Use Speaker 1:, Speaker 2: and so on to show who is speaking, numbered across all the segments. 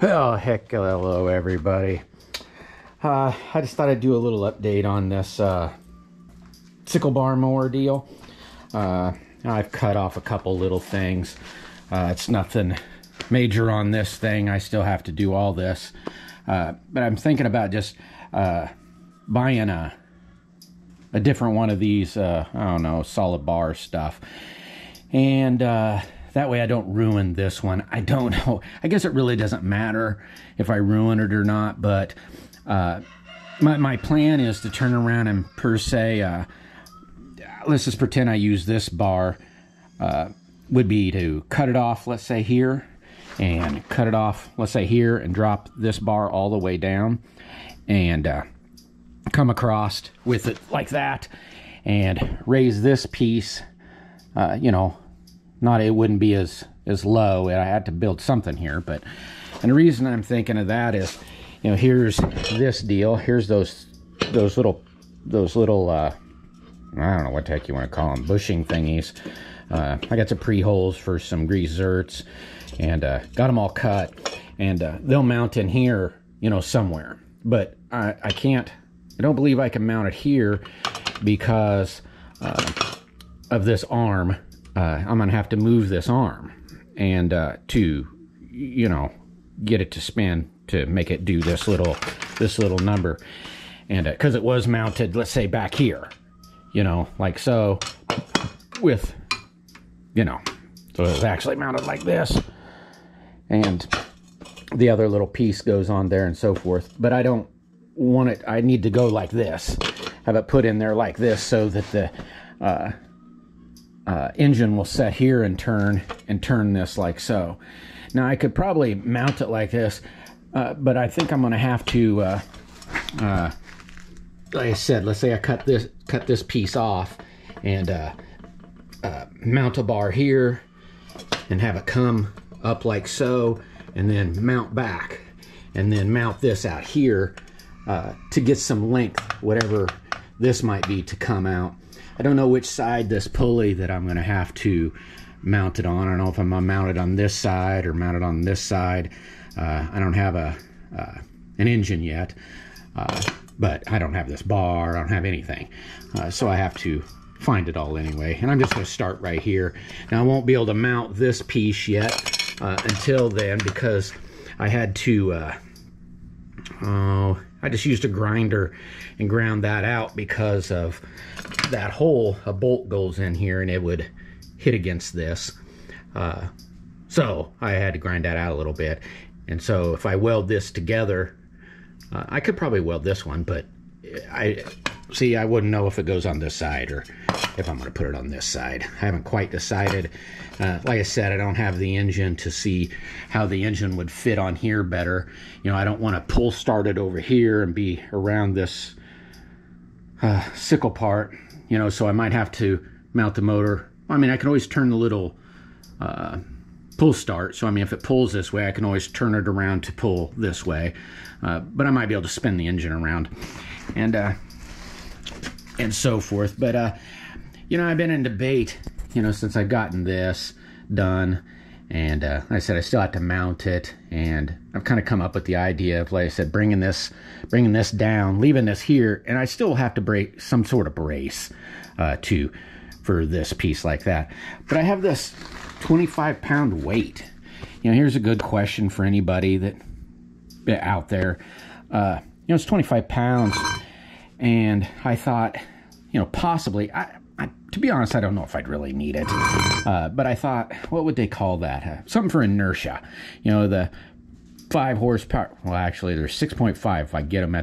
Speaker 1: Oh, heck, hello everybody. I just thought I'd do a little update on this sickle bar mower deal. I've cut off a couple little things. It's nothing major on this thing. I still have to do all this. But I'm thinking about just buying a different one of these, I don't know, solid bar stuff. And that way I don't ruin this one. I don't know. I guess it really doesn't matter if I ruin it or not, but my plan is to turn around and per se, let's just pretend I use this bar, would be to cut it off, let's say here, and cut it off, let's say here, and drop this bar all the way down, and come across with it like that, and raise this piece, you know, it wouldn't be as low. I had to build something here, but, and the reason I'm thinking of that is, you know, here's this deal. Here's those little, I don't know what the heck you want to call them, bushing thingies. I got some pre-holes for some grease zerts, and got them all cut, and they'll mount in here, you know, somewhere. But I don't believe I can mount it here because of this arm. I'm gonna have to move this arm and to, you know, get it to spin to make it do this little number, and because it was mounted, let's say back here, you know, like so, with, you know, so it was actually mounted like this, and the other little piece goes on there and so forth. But I don't want it. I need to go like this, have it put in there like this, so that the engine will set here and turn this like so. Now I could probably mount it like this, but I think I'm going to have to, like I said, let's say I cut this piece off and mount a bar here and have it come up like so, and then mount back, and then mount this out here to get some length, whatever this might be, to come out. I don't know which side this pulley that I'm going to have to mount it on. I don't know if I'm going to mount it on this side or mount it on this side. I don't have an engine yet, but I don't have this bar. I don't have anything. So I have to find it all anyway. And I'm just going to start right here. Now I won't be able to mount this piece yet until then, because I had to, I just used a grinder and ground that out because of that hole. A bolt goes in here and it would hit against this. So I had to grind that out a little bit. And so if I weld this together, I could probably weld this one, but I wouldn't know if it goes on this side or if I'm going to put it on this side. I haven't quite decided. Like I said, I don't have the engine to see how the engine would fit on here better. You know, I don't want to pull start it over here and be around this sickle part, you know, so I might have to mount the motor. I mean, I can always turn the little pull start. So, I mean, if it pulls this way, I can always turn it around to pull this way. But I might be able to spin the engine around and so forth. But, you know, I've been in debate, you know, since I've gotten this done. And like I said, I still have to mount it. And I've kind of come up with the idea of, like I said, bringing this down, leaving this here. And I still have to break some sort of brace for this piece like that. But I have this 25-pound weight. You know, here's a good question for anybody that out there. You know, it's 25 pounds, and I thought, you know, possibly, to be honest, I don't know if I'd really need it, but I thought, what would they call that? Something for inertia. You know, the 5 horsepower. Well, actually, there's 6.5 if I get them I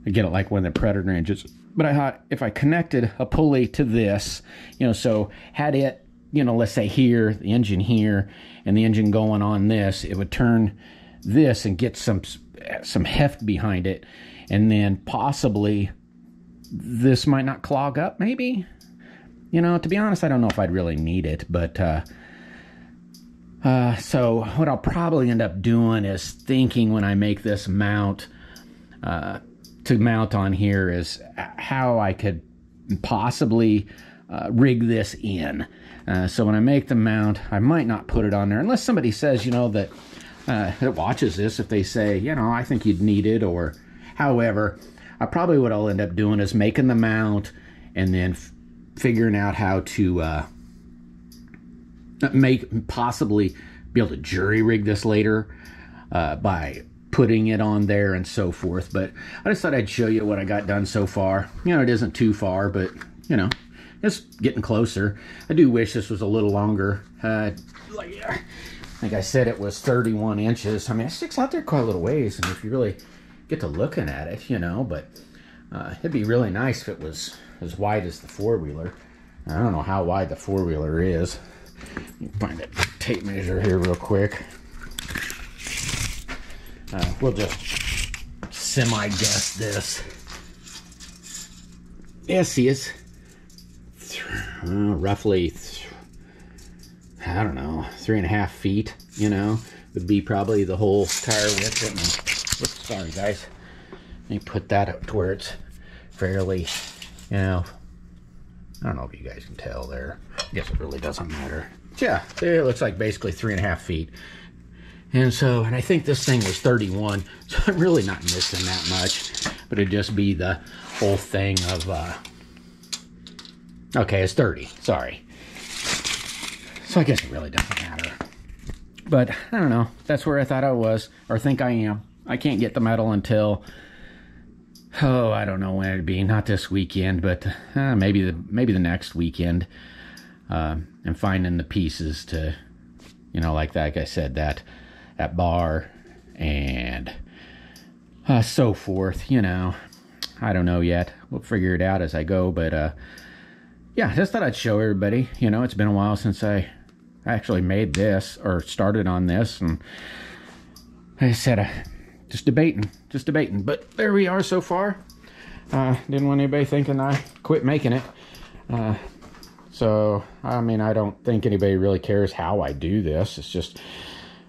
Speaker 1: get it like one of the Predator engines. But I thought if I connected a pulley to this, you know, so had it, you know, let's say here, the engine here, and the engine going on this, it would turn this and get some heft behind it, and then possibly this might not clog up, maybe. You know, to be honest, I don't know if I'd really need it, but so what I'll probably end up doing is thinking when I make this mount to mount on here is how I could possibly rig this in. So when I make the mount, I might not put it on there unless somebody says, you know, that that watches this if they say, you know, I think you'd need it, or however. Probably what I'll end up doing is making the mount and then figuring out how to possibly be able to jury rig this later by putting it on there and so forth. But I just thought I'd show you what I got done so far. You know, it isn't too far, but you know, it's getting closer. I do wish this was a little longer. Like I said, it was 31 inches. I mean, it sticks out there quite a little ways, and if you really get to looking at it, you know, but it'd be really nice if it was as wide as the four-wheeler. I don't know how wide the four-wheeler is. Let me find a tape measure here real quick. We'll just semi-guess this. Yeah, see, it's roughly, I don't know, 3.5 feet, you know, would be probably the whole tire width. Whoops, sorry guys. Let me put that up to where it's fairly, you know, I don't know if you guys can tell there. I guess it really doesn't matter. Yeah, it looks like basically 3.5 feet. And so, and I think this thing was 31, so I'm really not missing that much. But it'd just be the whole thing of, okay, it's 30, sorry. So I guess it really doesn't matter. But, I don't know, that's where I thought I was, or think I am. I can't get the metal until, oh, I don't know when it'd be. Not this weekend, but maybe the next weekend. And finding the pieces to, you know, like I said, that bar and so forth, you know. I don't know yet. We'll figure it out as I go, but yeah, just thought I'd show everybody. You know, it's been a while since I actually made this or started on this, and like I said, just debating, but there we are so far. Didn't want anybody thinking I quit making it. So, I mean, I don't think anybody really cares how I do this. It's just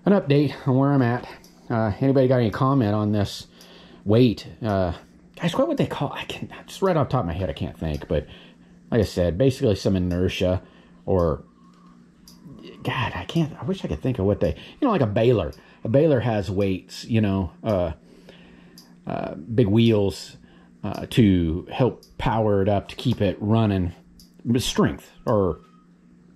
Speaker 1: an update on where I'm at. Anybody got any comment on this weight? Guys, what would they call it? Just right off the top of my head, I can't think. But like I said, basically some inertia, or, God, I wish I could think of what they, you know, like a baler. A baler has weights, you know, big wheels to help power it up to keep it running. Strength or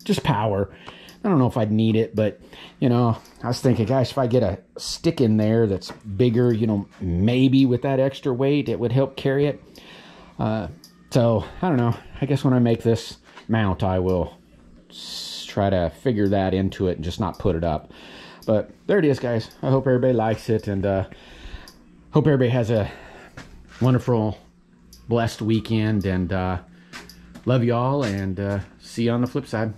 Speaker 1: just power. I don't know if I'd need it, but you know, I was thinking, gosh, if I get a stick in there that's bigger, you know, maybe with that extra weight it would help carry it. So I don't know, I guess when I make this mount I will try to figure that into it and just not put it up. But there it is, guys. I hope everybody likes it, and hope everybody has a wonderful, blessed weekend, and love y'all, and see you on the flip side.